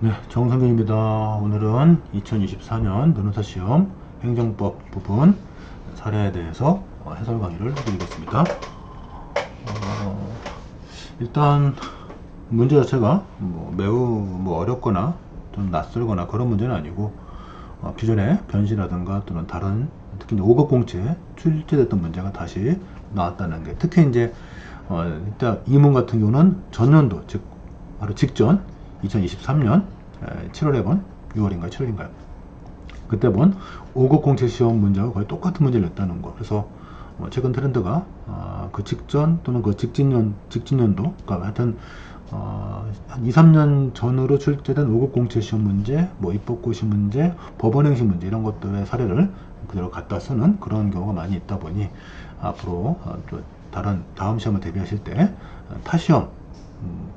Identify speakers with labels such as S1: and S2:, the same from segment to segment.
S1: 네, 정성균입니다. 오늘은 2024년 변호사 시험 행정법 부분 사례에 대해서 해설 강의를 해드리겠습니다. 일단 문제 자체가 매우 어렵거나 좀 낯설거나 그런 문제는 아니고 기존의 변시라든가 또는 다른 특히 이제 5급 공채에 출제됐던 문제가 다시 나왔다는 게, 특히 이제 일단 이문 같은 경우는 전년도, 즉 바로 직전 2023년 7월에 본 6월인가요? 7월인가요? 그때 본 5급 공채 시험 문제와 거의 똑같은 문제를 냈다는 거. 그래서 최근 트렌드가 그 직전 또는 그 직진년도, 그러니까 하여튼 한 2, 3년 전으로 출제된 5급 공채 시험 문제, 입법고시 문제, 법원행시 문제 이런 것들의 사례를 그대로 갖다 쓰는 그런 경우가 많이 있다 보니 앞으로 또 다음 시험을 대비하실 때 타시험,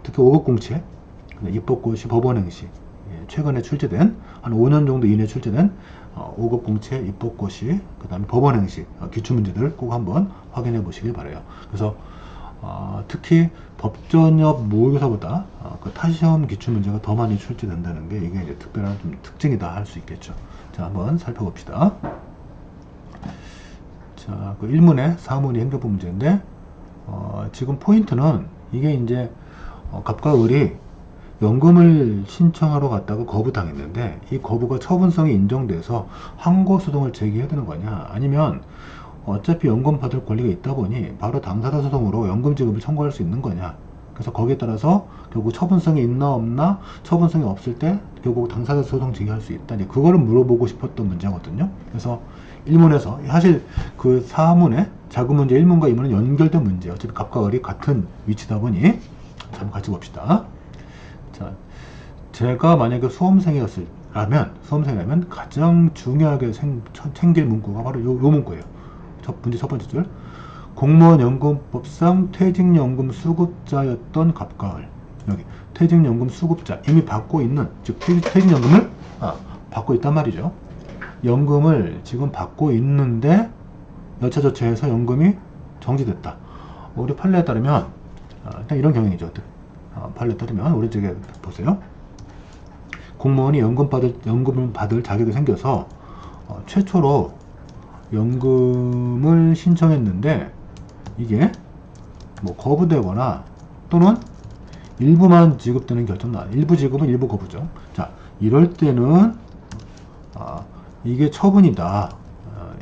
S1: 특히 5급 공채, 입법고시, 법원행시, 최근에 출제된 한 5년 정도 이내에 출제된 5급 공채, 입법고시, 그 다음에 법원행시 기출문제들 꼭 한번 확인해 보시길 바라요. 그래서 특히 법전협 모의고사보다 그 타시험 기출문제가 더 많이 출제된다는 게 이게 이제 특별한 좀 특징이다 할 수 있겠죠. 자, 한번 살펴봅시다. 자, 그 1문의 4문이 행정법 문제인데 지금 포인트는 이게 이제 갑과 을이 연금을 신청하러 갔다가 거부당했는데 이 거부가 처분성이 인정돼서 항고소송을 제기해야 되는 거냐, 아니면 어차피 연금 받을 권리가 있다 보니 바로 당사자 소송으로 연금 지급을 청구할 수 있는 거냐. 그래서 거기에 따라서 결국 처분성이 있나 없나, 처분성이 없을 때 결국 당사자 소송 제기할 수 있다, 이제 그거를 물어보고 싶었던 문제거든요. 그래서 1문에서 사실 그 4문의 자금 문제 1문과 2문은 연결된 문제예요. 어차피 갑과 을이 같은 위치다 보니. 자, 한번 같이 봅시다. 자, 제가 만약에 수험생이라면 가장 중요하게 챙길 문구가 바로 요 문구예요. 문제 첫 번째 줄. 공무원 연금법상 퇴직연금 수급자였던 갑과 을. 여기 퇴직연금 수급자, 이미 받고 있는, 즉 퇴직연금을 받고 있단 말이죠. 연금을 지금 받고 있는데 여차저차해서 연금이 정지됐다. 우리 판례에 따르면 일단 이런 경향이죠. 판례에 따르면 오른쪽에 보세요. 공무원이 연금을 받을 자격이 생겨서 최초로 연금을 신청했는데 이게 거부되거나 또는 일부만 지급되는 결정 나, 일부 지급은 일부 거부죠. 자, 이럴 때는 이게 처분이다.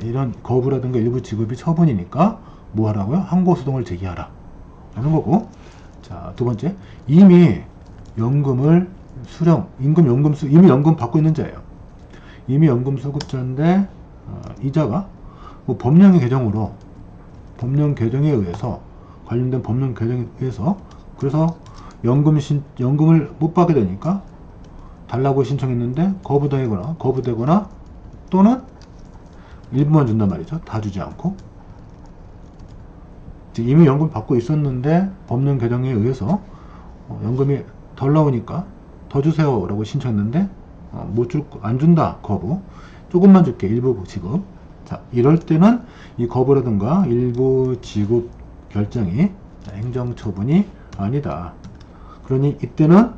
S1: 이런 거부라든가 일부 지급이 처분이니까 뭐 하라고요? 항고소송을 제기하라 라는 거고. 자, 두 번째, 이미 연금을 이미 연금 받고 있는 자예요. 이미 연금 수급자인데 이자가 법령 개정에 의해서, 관련된 법령 개정에 의해서, 그래서 연금을 못 받게 되니까 달라고 신청했는데 거부되거나 또는 일부만 준단 말이죠. 다 주지 않고. 이미 연금 받고 있었는데 법령 개정에 의해서 연금이 덜 나오니까 더 주세요 라고 신청했는데 안 준다, 거부. 조금만 줄게, 일부 지급. 자, 이럴 때는 이 거부라든가 일부 지급 결정이 행정처분이 아니다. 그러니 이때는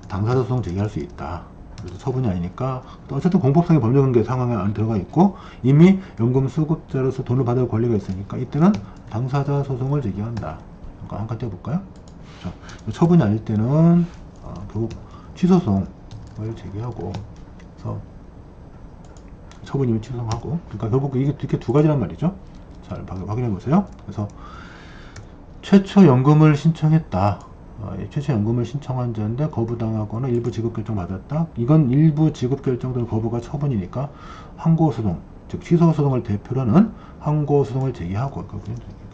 S1: 당사자 소송 제기할 수 있다. 그래서 처분이 아니니까 어쨌든 공법상의 법률관계 상황에 안 들어가 있고 이미 연금 수급자로서 돈을 받을 권리가 있으니까 이때는 당사자 소송을 제기한다. 그러니까 한칸 떼어볼까요? 자, 처분이 아닐 때는 결국 취소송을 제기하고, 그래서 처분이면 취소하고, 그러니까 결국 이게 이렇게 두 가지란 말이죠. 잘 확인해 보세요. 그래서 최초 연금을 신청했다. 최초 연금을 신청한 자인데 거부당하거나 일부 지급 결정 받았다. 이건 일부 지급 결정된 거부가 처분이니까 항고소송, 즉 취소소송을 대표로 하는 항고소송을 제기하고,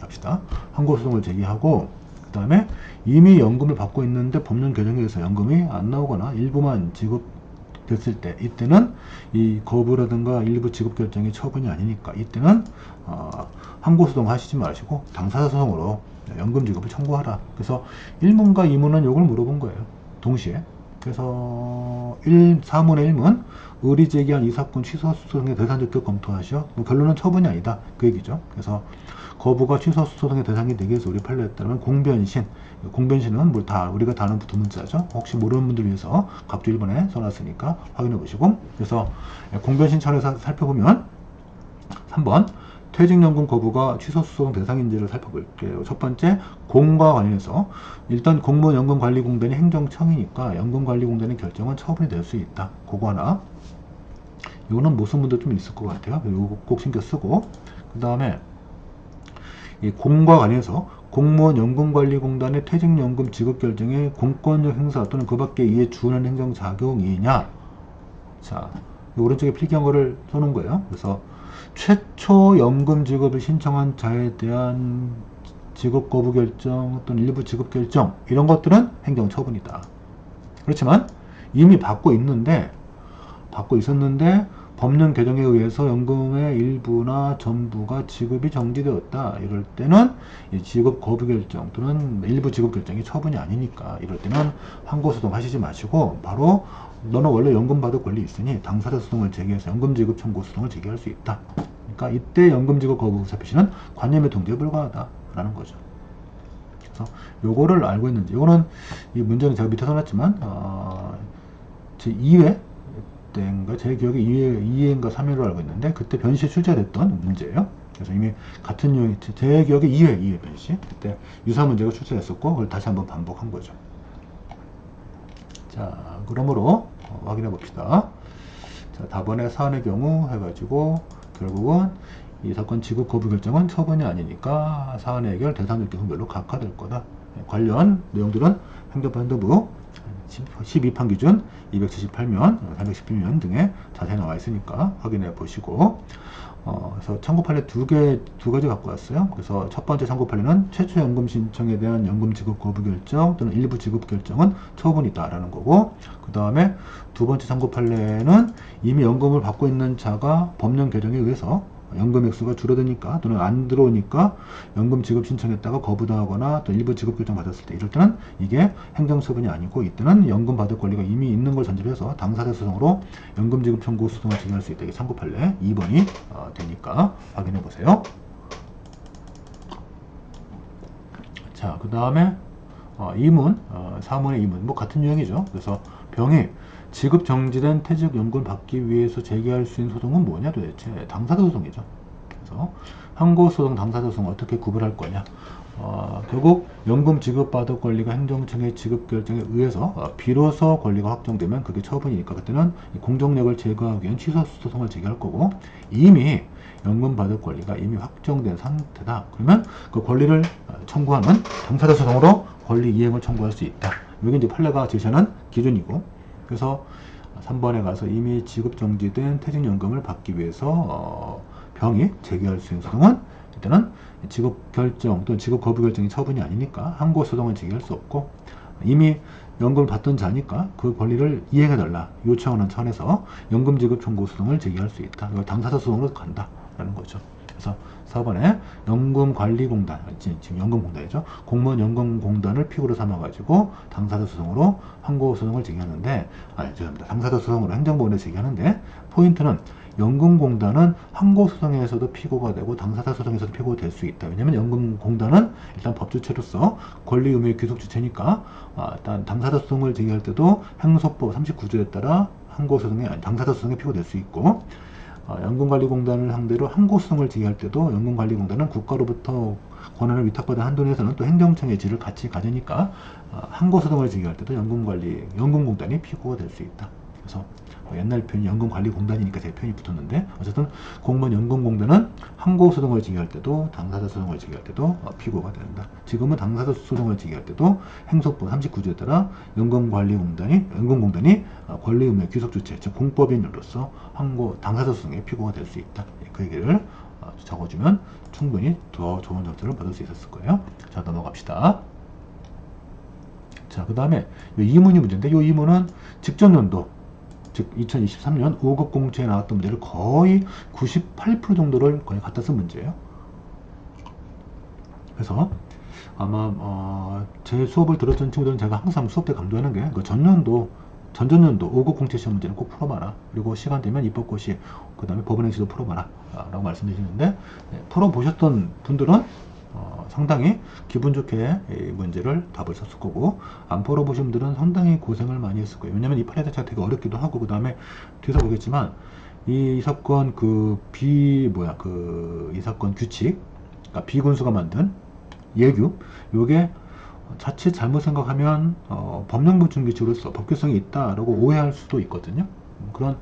S1: 갑시다. 항고소송을 제기하고, 그 다음에 이미 연금을 받고 있는데 법령 개정에 의해서 연금이 안 나오거나 일부만 지급됐을 때, 이때는 이 거부라든가 일부 지급 결정이 처분이 아니니까 이때는 항고소송 하시지 마시고 당사자 소송으로 연금 지급을 청구하라. 그래서 1문과 2문은 이걸 물어본 거예요. 동시에. 그래서 4문의 1문 의리 제기한 이 사건 취소 소송의 대상적 격 검토하시오. 뭐 결론은 처분이 아니다 그 얘기죠. 그래서 거부가 취소 소송의 대상이 되기 위해서 우리 판례에 따르면 공변신은 뭐 다 우리가 다 아는 두 문자죠. 혹시 모르는 분들 위해서 각주 1번에 써놨으니까 확인해 보시고, 그래서 공변신 차원에서 살펴보면 3번 퇴직연금 거부가 취소 소송 대상인지를 살펴볼게요. 첫 번째, 공과 관련해서 일단 공무원연금관리공단이 행정청이니까 연금관리공단의 결정은 처분이 될 수 있다. 그거 하나. 이거는 못 쓴 분도 좀 있을 것 같아요. 이거 꼭 신경 쓰고, 그 다음에 이 공과 관련해서 공무원연금관리공단의 퇴직연금 지급 결정의 공권력 행사 또는 그 밖에 이에 준하는 행정작용이냐. 자, 오른쪽에 필기한 거를 써놓은 거예요. 그래서 최초 연금 지급을 신청한 자에 대한 지급 거부 결정 또는 일부 지급 결정 이런 것들은 행정처분이다. 그렇지만 이미 받고 있었는데 법령 개정에 의해서 연금의 일부나 전부가 지급이 정지되었다. 이럴 때는 지급 거부 결정 또는 일부 지급 결정이 처분이 아니니까 이럴 때는 항고소송 하시지 마시고 바로 너는 원래 연금 받을 권리 있으니 당사자 소송을 제기해서 연금 지급 청구 소송을 제기할 수 있다. 그러니까 이때 연금 지급 거부 의사 표시는 관념의 통지에 불과하다라는 거죠. 그래서 요거를 알고 있는지, 요거는 이 문제는 제가 밑에 써놨지만 제 2회 때인가 제 기억에 2회인가 3회로 알고 있는데 그때 변시에 출제됐던 문제예요. 그래서 이미 같은 유형, 제 기억에 2회 변시 그때 유사 문제가 출제됐었고 그걸 다시 한번 반복한 거죠. 자, 그러므로 확인해 봅시다. 자, 답안의 사안의 경우 해가지고 결국은 이 사건 지급 거부 결정은 처분이 아니니까 사안의 해결 대상적 경우별로 각하될 거다. 관련 내용들은 행정부행정부 12판 기준 278면, 311면 등에 자세히 나와 있으니까 확인해 보시고, 그래서 참고 판례 두 가지 갖고 왔어요. 그래서 첫 번째 참고 판례는 최초 연금 신청에 대한 연금 지급 거부 결정 또는 일부 지급 결정은 처분이다라는 거고, 그 다음에 두 번째 참고 판례는 이미 연금을 받고 있는 자가 법령 개정에 의해서 연금 액수가 줄어드니까 또는 안 들어오니까 연금 지급 신청했다가 거부당하거나 또 일부 지급 결정 받았을 때 이럴 때는 이게 행정처분이 아니고 이때는 연금 받을 권리가 이미 있는 걸 전제로 해서 당사자 소송으로 연금 지급 청구 소송을 제기할 수 있다. 이게 참고 판례 2번이 되니까 확인해 보세요. 자, 그 다음에 2문, 4문의 2문 뭐 같은 유형이죠. 그래서 병이 지급 정지된 퇴직연금을 받기 위해서 제기할 수 있는 소송은 뭐냐 도대체? 당사자 소송이죠. 그래서 항고소송, 당사자 소송 어떻게 구별할 거냐? 결국 연금 지급받을 권리가 행정청의 지급 결정에 의해서 비로소 권리가 확정되면 그게 처분이니까 그때는 공정력을 제거하기 위한 취소 소송을 제기할 거고, 이미 연금 받을 권리가 이미 확정된 상태다. 그러면 그 권리를 청구하는 당사자 소송으로 권리 이행을 청구할 수 있다. 이게 이제 판례가 제시하는 기준이고, 그래서 3번에 가서 이미 지급 정지된 퇴직연금을 받기 위해서 병이 제기할 수 있는 소송은 일단은 지급 결정 또는 지급 거부 결정이 처분이 아니니까 항고소송은 제기할 수 없고, 이미 연금을 받던 자니까 그 권리를 이행해달라 요청하는 차원에서 연금 지급 청구 소송을 제기할 수 있다. 이걸 당사자 소송으로 간다라는 거죠. 그래서 4번에 연금관리공단, 지금 연금공단이죠. 공무원연금공단을 피고로 삼아가지고 당사자 소송으로 항고소송을 제기하는데, 죄송합니다. 당사자 소송으로 행정법원에 제기하는데, 포인트는 연금공단은 항고소송에서도 피고가 되고 당사자 소송에서도 피고가 될 수 있다. 왜냐하면 연금공단은 일단 법주체로서 권리 의무의 귀속 주체니까 일단 당사자 소송을 제기할 때도 행소법 39조에 따라 항고소송에 당사자 소송에 피고될 수 있고, 연금관리공단을 상대로 항고소송을 제기할 때도 연금관리공단은 국가로부터 권한을 위탁받은 한도 내에서는 또 행정청의 지를 같이 가지니까 항고소송을 제기할 때도 연금공단이 피고가 될 수 있다. 그래서 옛날 표현이 연금관리공단이니까 제 표현이 붙었는데, 어쨌든 공무원 연금공단은 항고소송을 제기할 때도 당사자 소송을 제기할 때도 피고가 된다. 지금은 당사자 소송을 제기할 때도 행소법 39조에 따라 연금공단이 권리 의무의 귀속 주체, 즉 공법인으로서 당사자 소송의 피고가 될 수 있다. 그 얘기를 적어주면 충분히 더 좋은 정책을 받을 수 있었을 거예요. 자, 넘어갑시다. 자, 그 다음에 이 2문이 문제인데, 이 2문은 직전 연도, 즉 2023년 5급 공채에 나왔던 문제를 거의 98% 정도를 거의 갖다 쓴 문제예요. 그래서 아마 제 수업을 들었던 친구들은 제가 항상 수업 때 강조하는 게 그 전년도 전전년도 5급 공채 시험 문제는 꼭 풀어봐라. 그리고 시간 되면 입법고시, 그 다음에 법원행시도 풀어봐라 라고 말씀드리는데, 풀어보셨던 분들은 상당히 기분 좋게 이 문제를 답을 썼을 거고, 안 풀어보신 분들은 상당히 고생을 많이 했을 거예요. 왜냐면 이 판례 자체가 되게 어렵기도 하고, 그 다음에 뒤에서 보겠지만 이 사건 이 사건 규칙, 그러니까 비군수가 만든 예규, 요게 자칫 잘못 생각하면 법령보충규칙으로서 법규성이 있다라고 오해할 수도 있거든요. 그런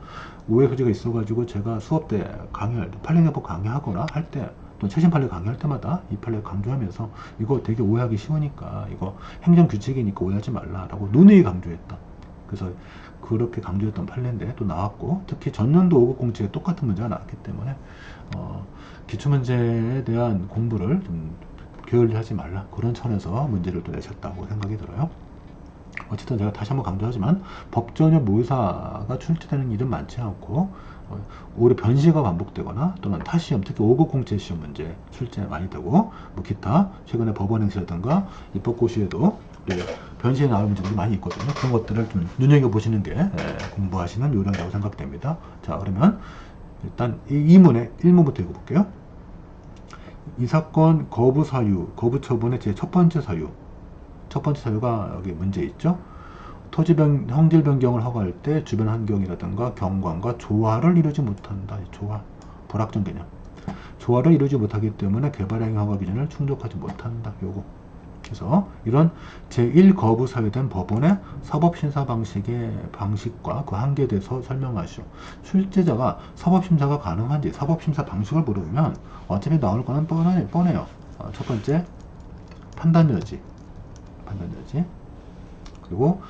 S1: 오해 소지가 있어가지고 제가 수업 때 강의할 때, 판례개법 강의하거나 할 때, 또 최신 판례 강의할 때마다 이 판례 강조하면서 이거 되게 오해하기 쉬우니까 이거 행정규칙이니까 오해하지 말라라고 누누이 강조했다. 그래서 그렇게 강조했던 판례인데 또 나왔고, 특히 전년도 5급 공채에 똑같은 문제가 나왔기 때문에 기출문제에 대한 공부를 좀 게을리하지 말라, 그런 차원에서 문제를 또 내셨다고 생각이 들어요. 어쨌든 제가 다시 한번 강조하지만 법전협 모의사가 출제되는 일은 많지 않고, 오히려 변시가 반복되거나 또는 타시험, 특히 5급 공채 시험 문제 출제 많이 되고, 뭐 기타 최근에 법원행시라든가 입법고시에도 변시에 나올 문제들이 많이 있거든요. 그런 것들을 좀 눈여겨보시는 게 공부하시는 요령이라고 생각됩니다. 자, 그러면 일단 이 문의 1문부터 읽어볼게요. 이 사건 거부 사유, 거부 처분의 제 첫 번째 사유. 첫 번째 사유가 여기 문제 있죠. 토지 형질 변경을 허가할 때 주변 환경이라든가 경관과 조화를 이루지 못한다. 조화, 불확정 개념. 조화를 이루지 못하기 때문에 개발행위 허가 기준을 충족하지 못한다. 요거. 그래서 이런 제1 거부 사유된 법원의 사법심사 방식과 그 한계에 대해서 설명하시오. 출제자가 사법심사가 가능한지 사법심사 방식을 물어보면 어차피 나올 거는 뻔해요. 첫 번째, 판단여지. 그리고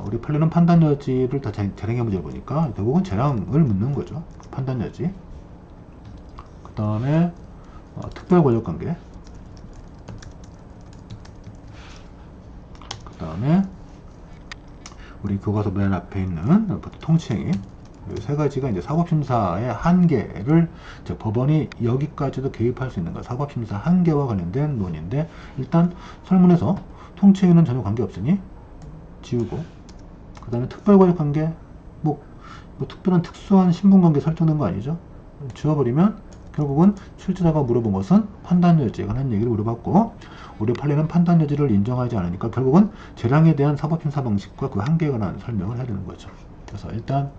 S1: 우리 판례는 판단여지를 다 재량의 문제를 보니까 결국은 재량을 묻는 거죠. 판단여지. 그 다음에 특별 권력관계. 그 다음에 우리 교과서 맨 앞에 있는 통치행위. 이 세 가지가 이제 사법심사의 한계를, 법원이 여기까지도 개입할 수 있는가, 사법심사 한계와 관련된 논의인데, 일단 설문에서 통치행위는 전혀 관계없으니 지우고, 그 다음에 특별권력관계, 뭐 특별한 특수한 신분관계 설정된 거 아니죠? 지워버리면 결국은 출제자가 물어본 것은 판단여지에 관한 얘기를 물어봤고, 우리 판례는 판단여지를 인정하지 않으니까 결국은 재량에 대한 사법심사 방식과 그 한계에 관한 설명을 해야 되는 거죠. 그래서 일단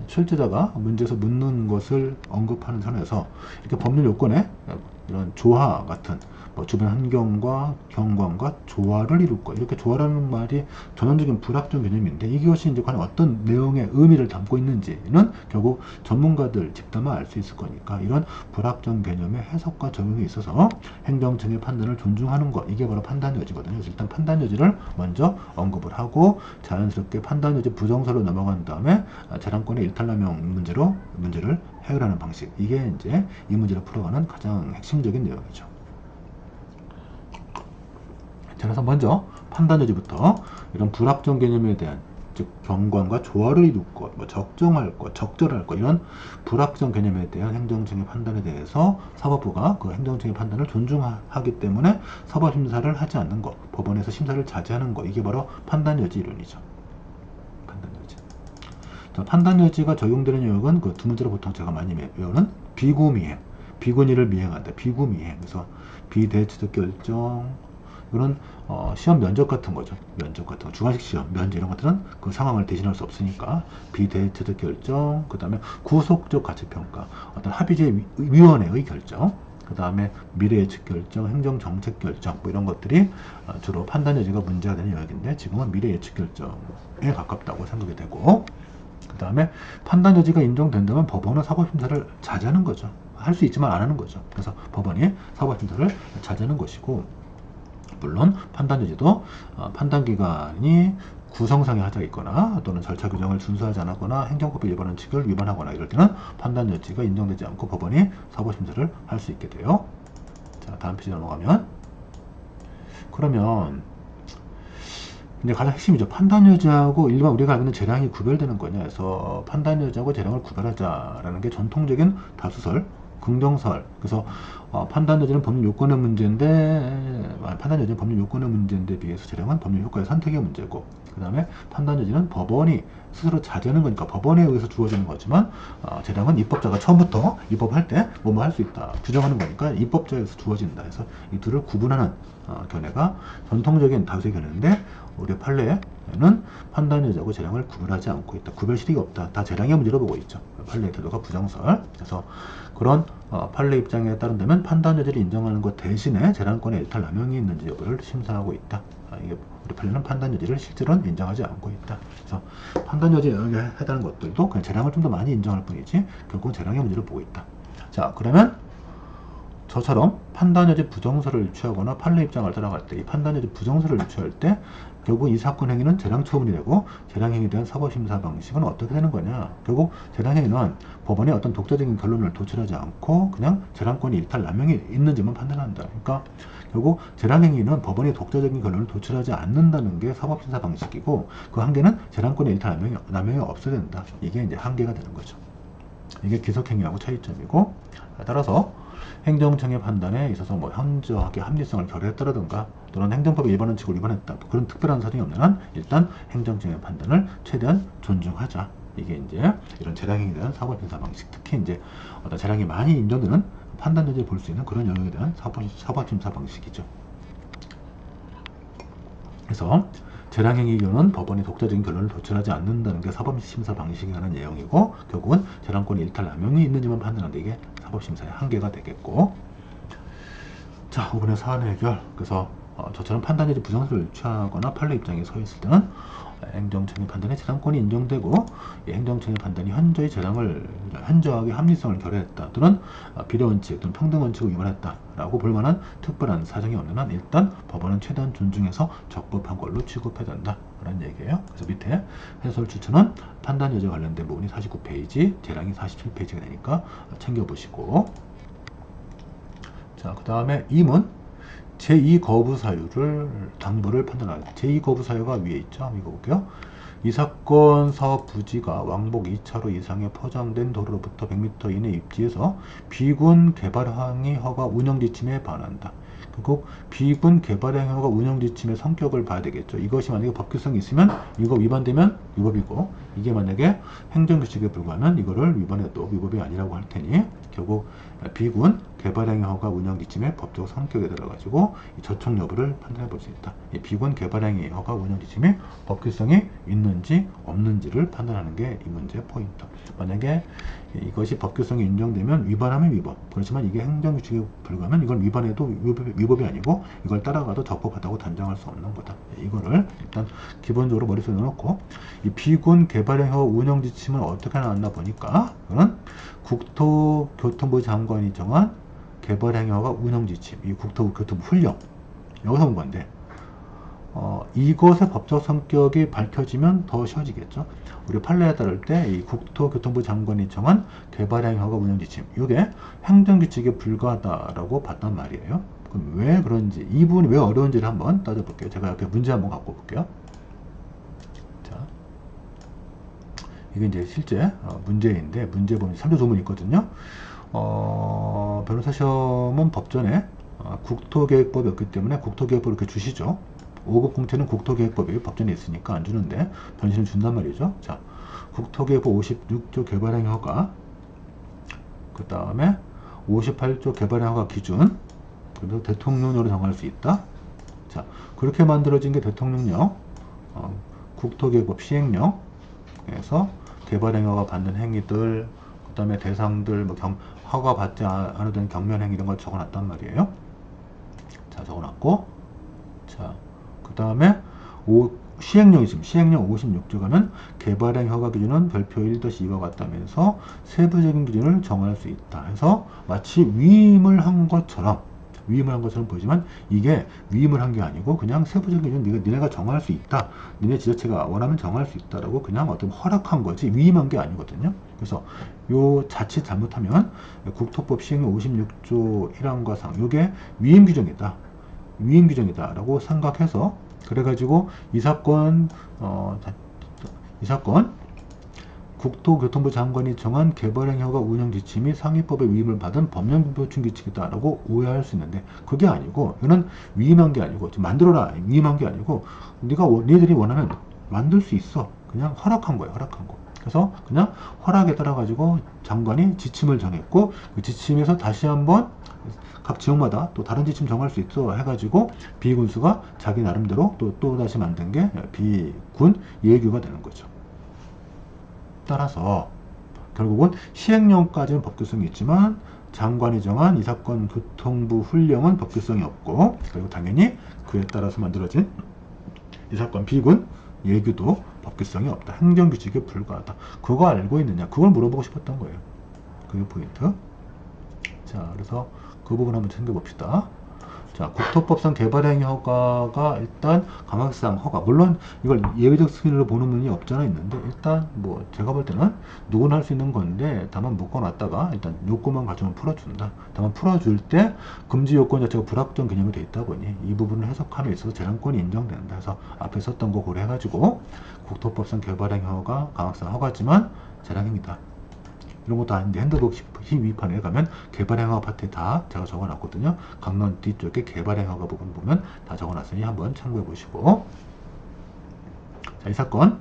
S1: 출제자가 문제에서 묻는 것을 언급하는 선에서 이렇게 법률 요건에 이런 조화 같은, 주변 환경과 경관과 조화를 이룰 것, 이렇게 조화라는 말이 전형적인 불확정 개념인데, 이것이 이제 과연 어떤 내용의 의미를 담고 있는지는 결국 전문가들 집단만 알 수 있을 거니까, 이런 불확정 개념의 해석과 적용에 있어서 행정청의 판단을 존중하는 것, 이게 바로 판단여지거든요. 그래서 일단 판단여지를 먼저 언급을 하고 자연스럽게 판단여지 부정서로 넘어간 다음에 재량권의 일탈남용 문제를 해결하는 방식, 이게 이제 이 문제를 풀어가는 가장 핵심적인 내용이죠. 자, 그래서 먼저 판단여지부터 이런 불확정 개념에 대한, 즉 경관과 조화를 이룰 것, 적정할 것, 적절할 것, 이런 불확정 개념에 대한 행정청의 판단에 대해서 사법부가 그 행정청의 판단을 존중하기 때문에 사법심사를 하지 않는 것, 법원에서 심사를 자제하는 것, 이게 바로 판단여지 이론이죠. 판단여지. 자, 판단여지가 적용되는 영역은 그 두 문제로 보통 제가 많이 외우는 비구미행, 비군이를 미행한다. 비구미행. 그래서 비대처적 결정, 이런 시험 면접 같은 거죠. 면접 같은 거, 주관식 시험, 면접 이런 것들은 그 상황을 대신할 수 없으니까 비대처적 결정, 그 다음에 구속적 가치평가, 어떤 합의제위원회의 결정, 그 다음에 미래예측 결정, 행정정책 결정, 뭐 이런 것들이 주로 판단여지가 문제가 되는 영역인데, 지금은 미래예측 결정에 가깝다고 생각이 되고, 그 다음에 판단여지가 인정된다면 법원은 사법심사를 자제하는 거죠. 할 수 있지만 안 하는 거죠. 그래서 법원이 사법심사를 자제하는 것이고, 물론 판단여지도 판단기관이 구성상의 하자가 있거나 또는 절차 규정을 준수하지 않았거나 행정법에 위반한 칙을 위반하거나 이럴 때는 판단여지가 인정되지 않고 법원이 사법심사를 할 수 있게 돼요. 자, 다음 페이지 넘어가면, 그러면 이제 가장 핵심이죠. 판단여지하고 일반 우리가 알고 있는 재량이 구별되는 거냐 해서, 판단여지하고 재량을 구별하자라는 게 전통적인 다수설, 긍정설, 그래서 판단 여지는 법률 요건의 문제인데, 판단 여지는 법률 요건의 문제인데 비해서 재량은 법률 효과의 선택의 문제고, 그 다음에 판단 여지는 법원이 스스로 자제하는 거니까 법원에 의해서 주어지는 거지만, 재량은 입법자가 처음부터 입법할 때 뭐뭐 할 수 있다 규정하는 거니까 입법자에서 주어진다 해서 이 둘을 구분하는 견해가 전통적인 다수의 견해인데, 우리 판례에는 판단 여지하고 재량을 구분하지 않고 있다. 구별시리가 없다. 다 재량의 문제로 보고 있죠. 판례의 태도가 부정설. 그래서 그런 판례 입장에 따른다면 판단 여지를 인정하는 것 대신에 재량권의 일탈 남용이 있는지 여부를 심사하고 있다. 이게 우리 판례는 판단 여지를 실제로는 인정하지 않고 있다. 그래서 판단 여지에 해당하는 것들도 그냥 재량을 좀 더 많이 인정할 뿐이지 결국은 재량의 문제로 보고 있다. 자, 그러면 저처럼 판단여지 부정설을 취하거나 판례 입장을 따라갈 때 이 판단여지 부정설을 취할 때 결국 이 사건 행위는 재량 처분이 되고 재량 행위에 대한 사법심사 방식은 어떻게 되는 거냐. 결국 재량 행위는 법원의 어떤 독자적인 결론을 도출하지 않고 그냥 재량권이 일탈 남용이 있는지만 판단한다. 그러니까 결국 재량 행위는 법원의 독자적인 결론을 도출하지 않는다는 게 사법심사 방식이고, 그 한계는 재량권의 일탈 남용이 없어야 된다. 이게 이제 한계가 되는 거죠. 이게 기석행위하고 차이점이고, 따라서 행정청의 판단에 있어서 뭐 현저하게 합리성을 결여했다라든가 또는 행정법의 일반 원칙을 위반했다, 그런 특별한 사정이 없는 한 일단 행정청의 판단을 최대한 존중하자. 이게 이제 이런 재량행위에 대한 사법심사 방식, 특히 이제 어떤 재량이 많이 인정되는 판단 여지를 볼 수 있는 그런 영역에 대한 사법심사 방식이죠. 그래서 재량행위 이유는 법원이 독자적인 결론을 도출하지 않는다는 게 사법심사 방식에 관한 내용이고, 결국은 재량권의 일탈 남용이 있는지만 판단하는데 이게 사법심사의 한계가 되겠고. 자, 5분의 사안의 해결. 그래서 저처럼 판단여지 부정설을 취하거나 판례 입장에 서 있을 때는 행정청의 판단에 재량권이 인정되고, 이 행정청의 판단이 현저하게 합리성을 결여했다 또는 비례원칙 또는 평등원칙을 위반했다라고 볼 만한 특별한 사정이 없는 한 일단 법원은 최대한 존중해서 적법한 걸로 취급해야 된다 라는 얘기예요. 그래서 밑에 해설 추천은 판단 여지와 관련된 부분이 49페이지, 재량이 47페이지가 되니까 챙겨보시고. 자, 그 다음에 2문 제2거부 사유를 당부를 판단하는, 제2거부 사유가 위에 있죠. 한번 읽어볼게요. 이 사건 사업 부지가 왕복 2차로 이상의 포장된 도로로부터 100m 이내 입지에서 비군 개발행위 허가 운영 지침에 반한다. 결국 비군 개발행위 허가 운영 지침의 성격을 봐야 되겠죠. 이것이 만약에 법규성이 있으면 이거 위반되면 위법이고, 이게 만약에 행정규칙에 불과하면 이거를 위반해도 위법이 아니라고 할 테니, 결국 비군 개발행위 허가 운영 지침의 법적 성격에 들어가지고 이 저촉 여부를 판단해 볼 수 있다. 이 비군 개발행위 허가 운영 지침이 법규성이 있는지 없는지를 판단하는 게 이 문제의 포인트. 만약에 이것이 법규성이 인정되면 위반하면 위법, 그렇지만 이게 행정규칙에 불과하면 이걸 위반해도 위법이 아니고 이걸 따라가도 적법하다고 단정할 수 없는 거다. 이거를 일단 기본적으로 머릿속에 넣어놓고, 이 비군 개발행위 허가 운영 지침은 어떻게 나왔나 보니까, 그는 국토교통부 장관이 정한 개발행위허가 운영지침, 이 국토교통부 훈령, 여기서 온 건데, 이것의 법적 성격이 밝혀지면 더 쉬워지겠죠. 우리 판례에 따를 때 이 국토교통부 장관이 정한 개발행위허가 운영지침, 이게 행정규칙에 불과하다라고 봤단 말이에요. 그럼 왜 그런지, 이 부분이 왜 어려운지를 한번 따져볼게요. 제가 옆에 문제 한번 갖고 볼게요. 자, 이게 이제 실제 문제인데, 문제 보면 3조 조문이 있거든요. 변호사 시험은 법전에 국토계획법이 없기 때문에 국토계획법을 이렇게 주시죠. 5급 공채는 국토계획법이 법전에 있으니까 안 주는데 변신을 준단 말이죠. 자, 국토계획법 56조 개발행위 허가, 그 다음에 58조 개발행위 허가 기준, 그리고 대통령령으로 정할 수 있다. 자, 그렇게 만들어진 게 대통령령, 국토계획법 시행령에서 개발행위 허가 받는 행위들, 그 다음에 대상들, 뭐 허가 받지 않은 경면행위 이런 걸 적어놨단 말이에요. 자, 적어놨고, 자, 그 다음에 시행령이 있습니다. 시행령 56조 가면 개발행위 허가 기준은 별표 1-2와 같다면서 세부적인 기준을 정할 수 있다 해서 마치 위임을 한 것처럼 보이지만, 이게 위임을 한 게 아니고 그냥 세부적인 기준 니네가 정할 수 있다, 니네 지자체가 원하면 정할 수 있다라고 그냥 어떤 허락한 거지 위임한 게 아니거든요. 그래서 요 자칫 잘못하면 국토법 시행령 56조 1항과 상, 요게 위임 규정이다 라고 생각해서, 그래가지고 이 사건 국토교통부 장관이 정한 개발행위허가 운영 지침 및 상위법의 위임을 받은 법령 보충 규칙이다라고 오해할 수 있는데, 그게 아니고, 이거는 위임한 게 아니고, 좀 만들어라, 위임한 게 아니고, 니들이 원하면 만들 수 있어. 그냥 허락한 거예요, 허락한 거. 그래서 그냥 허락에 따라 가지고 장관이 지침을 정했고, 그 지침에서 다시 한번 각 지역마다 또 다른 지침 정할 수 있어 해가지고 비군수가 자기 나름대로 또 다시 만든 게 비군 예규가 되는 거죠. 따라서 결국은 시행령까지는 법규성이 있지만 장관이 정한 이 사건 교통부 훈령은 법규성이 없고, 그리고 당연히 그에 따라서 만들어진 이 사건 비군 예규도 법규성이 없다. 행정규칙에 불과하다. 그거 알고 있느냐? 그걸 물어보고 싶었던 거예요. 그게 포인트. 자, 그래서 그 부분 한번 챙겨봅시다. 자, 국토법상 개발행위 허가가 일단 강학상 허가. 물론 이걸 예외적 승인으로 보는 분이 없잖아 있는데, 일단 뭐 제가 볼 때는 누구나 할 수 있는 건데, 다만 묶어놨다가 일단 요건만 갖추면 풀어준다. 다만 풀어줄 때 금지 요건 자체가 불확정 개념이 돼 있다 보니 이 부분을 해석함에 있어서 재량권이 인정된다. 해서 앞에 썼던 거 고려해가지고 국토법상 개발행위 허가 강학상 허가지만 재량행위다. 이런 것도 아닌데 핸드북 위판에 가면 개발행허가 파트에 다 제가 적어놨거든요. 강론 뒤쪽에 개발행허가 부분 보면 다 적어놨으니 한번 참고해 보시고. 자, 이 사건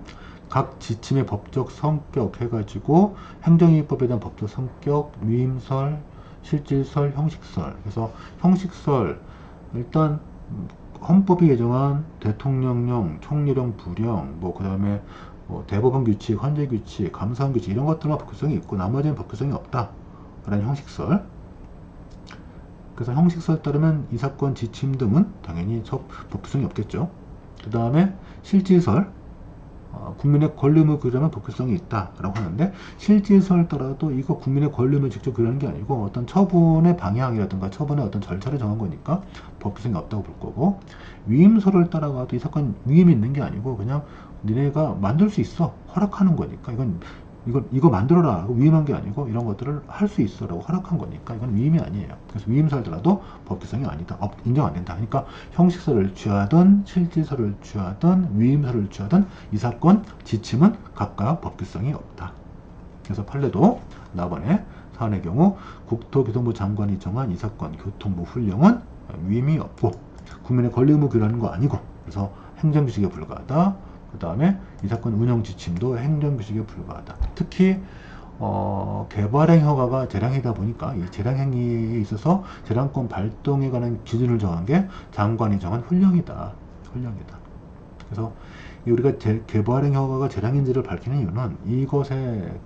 S1: 각 지침의 법적 성격 해가지고 행정위법에 대한 법적 성격, 위임설, 실질설, 형식설. 그래서 형식설 일단 헌법이 개정한 대통령령, 총리령, 부령, 뭐 그 다음에 대법원 규칙, 헌재 규칙, 감사원 규칙 이런 것들만 법규성이 있고 나머지는 법규성이 없다 라는 형식설. 그래서 형식설 따르면 이 사건 지침 등은 당연히 법규성이 없겠죠. 그 다음에 실질설, 국민의 권리 의무를 규정하면 법규성이 있다 라고 하는데, 실질설 따라도 이거 국민의 권리 의무를 직접 규정하는 게 아니고 어떤 처분의 방향이라든가 처분의 어떤 절차를 정한 거니까 법규성이 없다고 볼 거고, 위임설을 따라가도 이 사건 위임이 있는 게 아니고 그냥 니네가 만들 수 있어 허락하는 거니까, 이거 만들어라 위임한 게 아니고 이런 것들을 할 수 있어 라고 허락한 거니까 이건 위임이 아니에요. 그래서 위임설더라도 법규성이 아니다, 인정 안 된다. 그러니까 형식설을 취하든 실질설을 취하든 위임설을 취하든 이 사건 지침은 각각 법규성이 없다. 그래서 판례도 나번에 사안의 경우 국토교통부 장관이 정한 이 사건 교통부 훈령은 위임이 없고 국민의 권리 의무 규정하는 거 아니고, 그래서 행정규칙에 불과하다. 그 다음에 이 사건 운영 지침도 행정규칙에 불과하다. 특히 개발행 허가가 재량이다 보니까 이 재량행위에 있어서 재량권 발동에 관한 기준을 정한 게 장관이 정한 훈령이다. 그래서 우리가 개발행 허가가 재량인지를 밝히는 이유는 이것에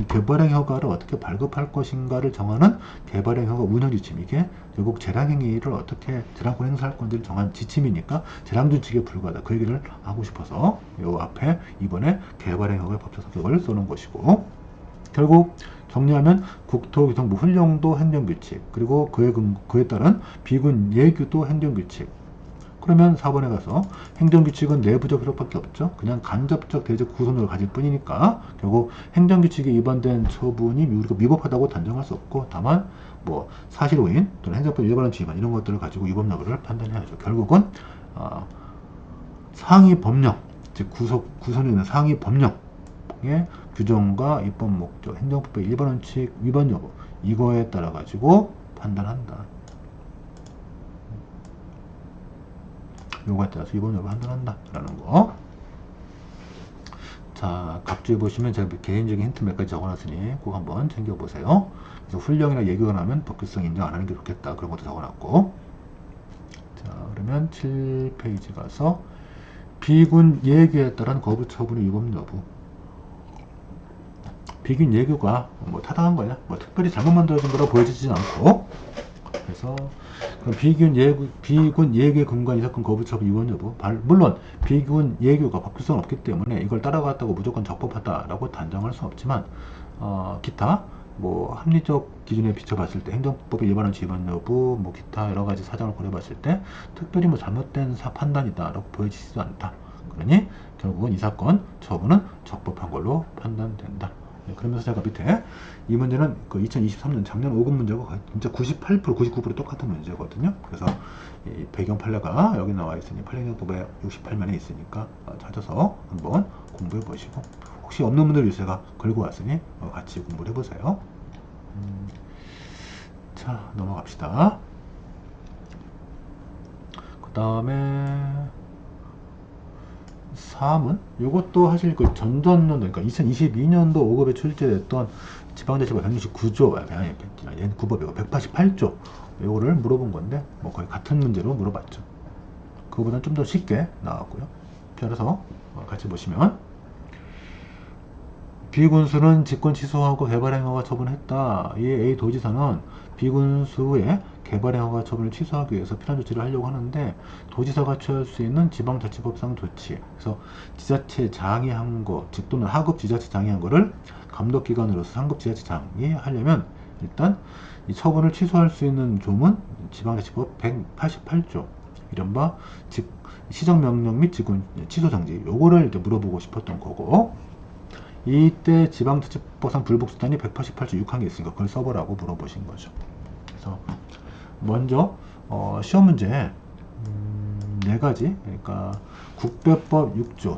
S1: 개발행 허가를 어떻게 발급할 것인가를 정하는 개발행 허가 운영 지침, 이게 결국 재량행위를 어떻게 재량권 행사할 건지를 정한 지침이니까 재량준칙에 불과하다. 그 얘기를 하고 싶어서 요 앞에 이번에 개발행 허가의 법적 성격을 써놓은 것이고, 결국 정리하면 국토교통부 훈령도 행정규칙, 그리고 그에 따른 비군 예규도 행정규칙. 그러면 4번에 가서 행정규칙은 내부적 효력밖에 없죠. 그냥 간접적 대적 구성력을 가질 뿐이니까 결국 행정규칙에 위반된 처분이 우리가 위법하다고 단정할 수 없고, 다만 뭐 사실오인 또는 행정법 일반원 지위반 이런 것들을 가지고 위법 여부를 판단해야죠. 결국은 상위 법령, 즉 구성에 있는 상위 법령의 규정과 입법 목적, 행정법의 일반 원칙 위반 여부, 이거에 따라 가지고 판단한다. 요거에 따라서 위반 여부 판단한다 라는 거. 자, 각주에 보시면 제가 개인적인 힌트 몇 가지 적어놨으니 꼭 한번 챙겨보세요. 그래서 훈령이나 예규가 나면 법규성 인정 안 하는 게 좋겠다, 그런 것도 적어놨고. 자, 그러면 7페이지 가서 비군 예규에 따른 거부 처분의 위법 여부. 비군 예규가 뭐 타당한 거냐, 뭐 특별히 잘못 만들어진 거라 보여지진 않고, 그래서 비군 예규에 근거한 이 사건 거부 처분 위반 여부. 물론 비군 예규가 법규성 없기 때문에 이걸 따라갔다고 무조건 적법하다라고 단정할 수 없지만, 기타 뭐 합리적 기준에 비춰봤을 때 행정법의 일반원 위반 여부, 뭐 기타 여러 가지 사정을 고려봤을 때 특별히 뭐 잘못된 판단이다라고 보여지지도 않다. 그러니 결국은 이 사건 처분은 적법한 걸로 판단된다. 네, 그러면서 제가 밑에 이 문제는 그 2023년 작년 5급 문제가 진짜 98%, 99% 똑같은 문제거든요. 그래서 이 배경 판례가 여기 나와 있으니 판례경법에 68면에 있으니까 찾아서 한번 공부해 보시고, 혹시 없는 분들 위해서 제가 걸고 왔으니 같이 공부를 해보세요. 자, 넘어갑시다. 그 다음에 3은 요것도 사실 그 전전년도, 그러니까 2022년도 5급에 출제됐던 지방자치법 169조, 아니 9법이고 188조 요거를 물어본 건데 뭐 거의 같은 문제로 물어봤죠. 그거보다는 좀 더 쉽게 나왔고요. 그래서 같이 보시면, 비군수는 직권 취소하고 개발행위허가 처분했다. 이에 A 도지사는 비군수의 개발행위허가 처분을 취소하기 위해서 필요한 조치를 하려고 하는데, 도지사가 취할 수 있는 지방자치법상 조치, 그래서 지자체장이 한 거, 즉 또는 하급 지자체장이 한 거를 감독기관으로서 상급 지자체장이 하려면 일단 이 처분을 취소할 수 있는 조문 지방자치법 188조, 이른바 시정명령 및 직권 취소정지, 요거를 이제 물어보고 싶었던 거고, 이때 지방자치법상 불복수단이 188조 6항에 있으니까 그걸 써보라고 물어보신 거죠. 그래서 먼저 시험 문제 네 가지, 그러니까 국배법 6조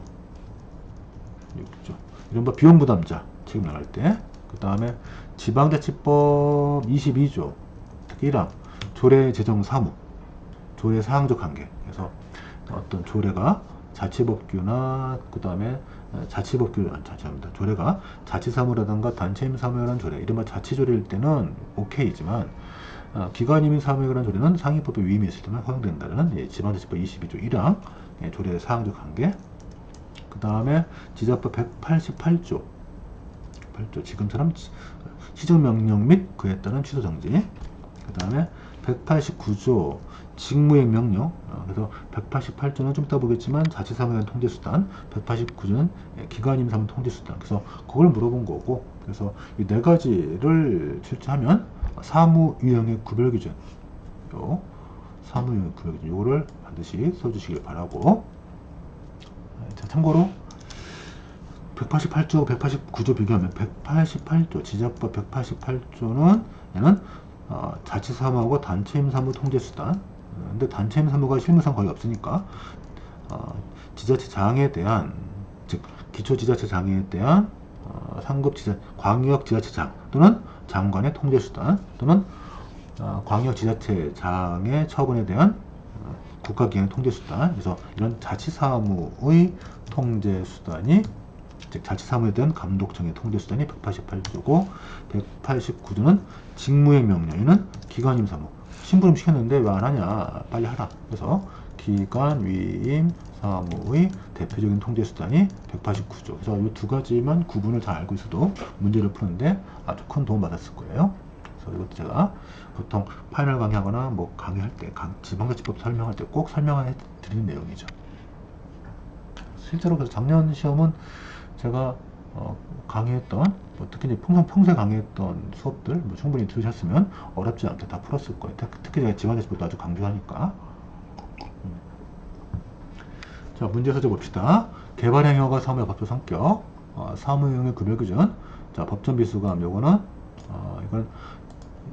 S1: 이른바 비용부담자 책임 나갈 때, 그 다음에 지방자치법 22조 특히 1항 조례 제정 사무, 조례 사항적 관계, 그래서 어떤 조례가 자치법규나 그 다음에 조례가 자치사무라든가 단체임 사무에 관한 조례, 이른바 자치조례일 때는 오케이지만 기관임인 사무에 관한 조례는 상위법에 위임이 있을 때만 허용된다는 지방자치법 22조 1항 조례 사항적 관계. 그 다음에 지자법 188조 지금처럼 시정명령 및 그에 따른 취소정지. 그 다음에 189조 직무의 명령, 그래서 188조는 좀 이따 보겠지만 자치사무에 관한 통제수단, 189조는 기관임 사무 통제수단, 그래서 그걸 물어본 거고, 그래서 이 네 가지를 출제하면 사무유형의 구별기준, 사무유형의 구별기준 요거를 반드시 써주시길 바라고. 자, 참고로 188조, 189조 비교하면 188조, 지자법 188조는 얘는 자치사무하고 단체임 사무 통제수단, 근데 단체임 사무가 실무상 거의 없으니까 지자체장에 대한, 즉 기초지자체장에 대한 광역지자체장 또는 장관의 통제수단, 또는 광역지자체장의 처분에 대한 국가기관의 통제수단, 그래서 이런 자치사무의 통제수단이, 즉 자치사무에 대한 감독청의 통제수단이 188조고, 189조는 직무의 명령에는 기관임 사무, 심부름 시켰는데 왜 안 하냐, 빨리 하라, 그래서 기관 위임 사무의 대표적인 통제수단이 189조. 그래서 이 두 가지만 구분을 잘 알고 있어도 문제를 푸는데 아주 큰 도움 받았을 거예요. 그래서 이것도 제가 보통 파이널 강의하거나 뭐 강의할 때, 지방자치법 설명할 때 꼭 설명해 드리는 내용이죠. 실제로 그래서 작년 시험은 제가 강의했던, 특히 이제 평소에 강의했던 수업들 충분히 들으셨으면 어렵지 않게 다 풀었을 거예요. 특히 제가 지방자치법도 아주 강조하니까. 자, 문제 소재 봅시다. 개발행위허가 사무의 법조 성격, 사무용의 구별기준. 자, 법정비수감, 요거는 이건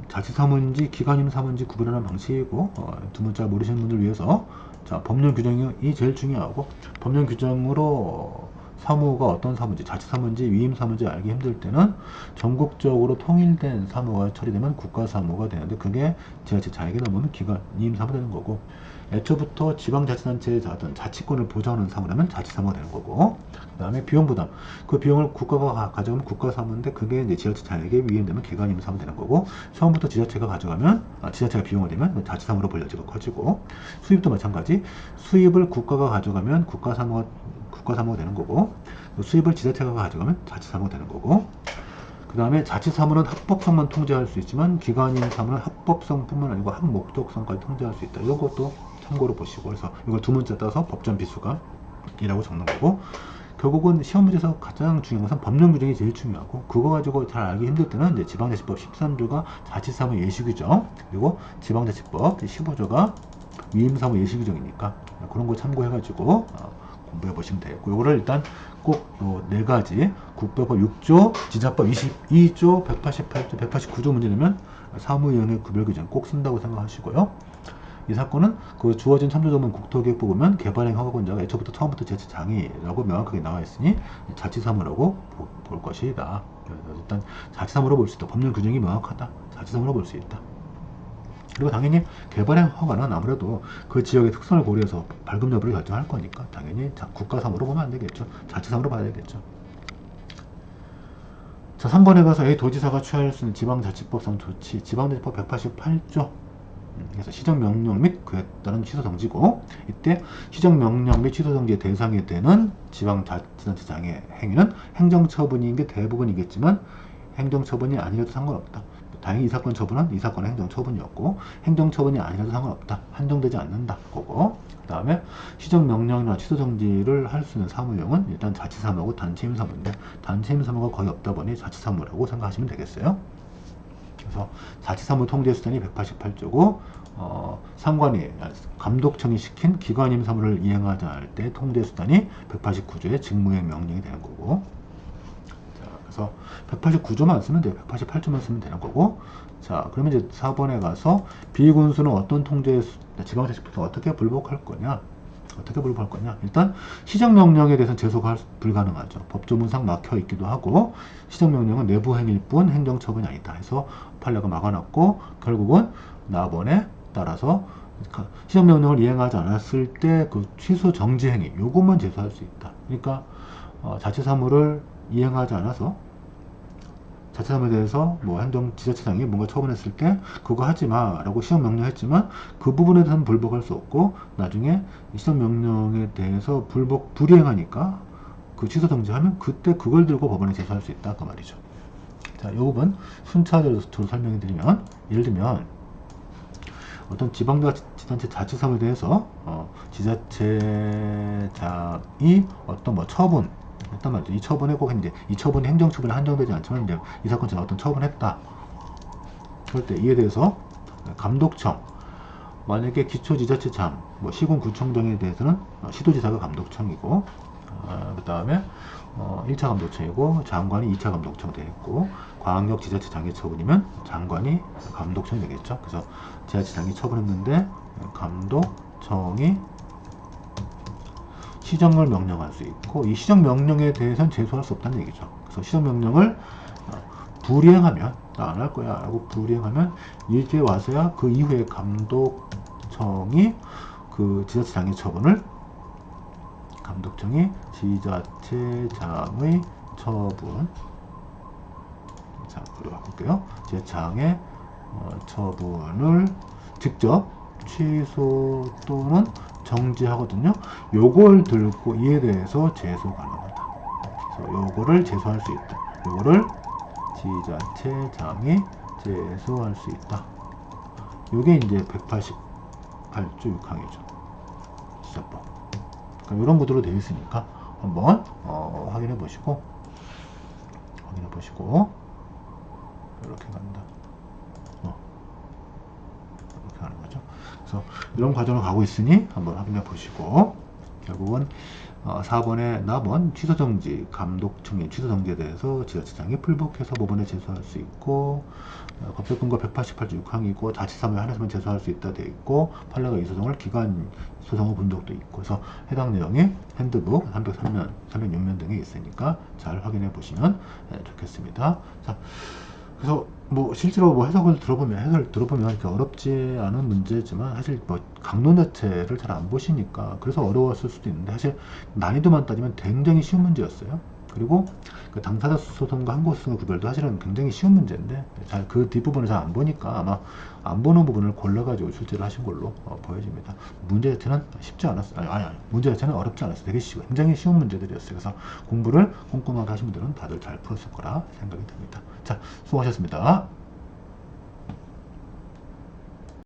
S1: 자치사무인지 기관임 사무인지 구별하는 방식이고, 두 문자 모르시는 분들 위해서, 자, 법령 규정이 제일 중요하고, 법령 규정으로 사무가 어떤 사무인지, 자치사무인지 위임사무인지 알기 힘들 때는 전국적으로 통일된 사무가 처리되면 국가사무가 되는데, 그게 지자체장에게 넘으면 기관임 사무 되는 거고, 애초부터 지방자치단체의 어떤 자치권을 보장하는 사무라면 자치사무가 되는 거고, 그 다음에 비용부담, 그 비용을 국가가 가져가면 국가사무인데 그게 이제 지자체장에게 위임되면 기관임 사무 되는 거고, 처음부터 지자체가 가져가면, 지자체가 비용을 내면 자치사무로 불려지고 커지고, 수입도 마찬가지, 수입을 국가가 가져가면 국가사무가 되는 거고, 수입을 지자체가 가져가면 자치사무가 되는 거고, 그 다음에 자치사무는 합법성만 통제할 수 있지만 기관임 사무는 합법성뿐만 아니고 합목적성까지 통제할 수 있다. 이런 것도 참고로 보시고, 그래서 이걸 두 문자 따서 법전 비수감이라고 적는 거고, 결국은 시험 문제에서 가장 중요한 것은 법령 규정이 제일 중요하고, 그거 가지고 잘 알기 힘들 때는 이제 지방자치법 13조가 자치사무 예시규정, 그리고 지방자치법 15조가 위임사무 예시규정이니까 그런 거 참고해가지고 공부해 보시면 되겠고, 요거를 일단 꼭 요 네 가지 국배법 6조, 지자법 22조, 188조, 189조 문제 되면 사무위원회 구별규정 꼭 쓴다고 생각하시고요. 이 사건은 그 주어진 참조정문 국토기획부 보면 개발행 허가권자가 애초부터 처음부터 지자체장이라고 명확하게 나와 있으니 자치사무라고 볼 것이다. 그래서 일단 자치사무로 볼 수 있다. 법률 규정이 명확하다. 자치사무로 볼 수 있다. 그리고 당연히 개발행 허가는 아무래도 그 지역의 특성을 고려해서 발급 여부를 결정할 거니까 당연히 국가사무로 보면 안 되겠죠. 자치사무로 봐야 되겠죠. 자, 3번에 가서 A 도지사가 취할 수 있는 지방자치법상 조치, 지방자치법 188조. 그래서 시정명령 및 그에 따른 취소정지고, 이때 시정명령 및 취소정지의 대상이 되는 지방자치단체장의 행위는 행정처분인 게 대부분이겠지만 행정처분이 아니라도 상관없다. 다행히 이 사건 처분은 이 사건의 행정처분이었고 행정처분이 아니라도 상관없다. 한정되지 않는다. 그거. 그 다음에 시정명령이나 취소정지를 할 수 있는 사무용은 일단 자치사무하고 단체임사무인데 단체임사무가 거의 없다 보니 자치사무라고 생각하시면 되겠어요. 그래서 자치사무 통제수단이 188조고 상관이 감독청이 시킨 기관임사무를 이행하지 않을 때 통제수단이 189조의 직무의 명령이 되는 거고, 그래서 189조만 쓰면 돼요. 188조만 쓰면 되는 거고. 자, 그러면 이제 4번에 가서 비군수는 어떤 지방자치법도 어떻게 불복할 거냐? 어떻게 불복할 거냐? 일단 시정명령에 대해서는 제소가 불가능하죠. 법조문상 막혀 있기도 하고 시정명령은 내부 행위일 뿐 행정처분이 아니다 해서 판례가 막아놨고, 결국은 나번에 따라서 시정명령을 이행하지 않았을 때 그 취소 정지 행위 요것만 제소할 수 있다. 그러니까 자치사무를 이행하지 않아서 자치사무에 대해서 뭐 지자체장이 뭔가 처분했을 때 그거 하지마 라고 시정명령 했지만 그 부분에 대해서는 불복할 수 없고 나중에 시정명령에 대해서 불이행하니까 그 취소 정지하면 그때 그걸 들고 법원에 제소할 수 있다 그 말이죠. 자, 이 부분 순차적으로 설명해 드리면, 예를 들면 어떤 지방자치단체 자치사무에 대해서 지자체장이 어떤 뭐 처분 했단 말이죠. 이 처분에 꼭 이제 이 처분이 행정처분에 한정되지 않지만 이제 이 사건처럼 어떤 처분했다. 그럴 때 이에 대해서 감독청, 만약에 기초지자체장, 뭐 시군구청 등에 대해서는 시도지사가 감독청이고, 그 다음에 1차 감독청이고 장관이 2차 감독청 되겠고, 광역지자체장의 처분이면 장관이 감독청이 되겠죠. 그래서 지자체장이 처분했는데 감독청이 시정을 명령할 수 있고, 이 시정명령에 대해서는 제소할 수 없다는 얘기죠. 그래서 시정명령을 불이행하면 나 안 할 거야 라고 불이행하면 이제 와서야 그 이후에 감독청이 그 지자체장의 처분을 지자체장의 처분, 자, 바꿀게요. 지자체장의 처분을 직접 취소 또는 정지하거든요. 요걸 들고 이에 대해서 제소 가능하다. 그래서 요거를 제소할 수 있다. 요거를 지자체장이 제소할 수 있다. 요게 이제 188조 6항이죠. 지자법. 그러니까 이런 구조로 되어 있으니까 한번 확인해 보시고 이렇게 간다. 이렇게 하는 거죠. 그래서 이런 과정을 가고 있으니 한번 확인해 보시고, 결국은 4번에 나번 취소정지, 감독청의 취소정지에 대해서 지자체장이 불복해서 법원에 제소할 수 있고, 법적근거 188조 6항이고 자치사무에 한해서만 제소할 수 있다 되어 있고, 판례가 이 소송을 기관 소송으로 본 적도 있고, 그래서 해당 내용이 핸드북 303면, 306면 등에 있으니까 잘 확인해 보시면 좋겠습니다. 자, 그래서 뭐 실제로 뭐 해석을 들어보면 이렇게 어렵지 않은 문제지만 사실 뭐 강론 자체를 잘 안 보시니까 그래서 어려웠을 수도 있는데, 사실 난이도만 따지면 굉장히 쉬운 문제였어요. 그리고 그 당사자 소송과 항고 소송의 구별도 사실은 굉장히 쉬운 문제인데 잘 그 뒷부분을 잘 안 보니까 아마 안 보는 부분을 골라가지고 출제를 하신 걸로 보여집니다. 문제 자체는 쉽지 않았어요. 아니, 문제 자체는 어렵지 않았어요. 되게 굉장히 쉬운 문제들이었어요. 그래서 공부를 꼼꼼하게 하신 분들은 다들 잘 풀었을 거라 생각이 듭니다. 자, 수고하셨습니다.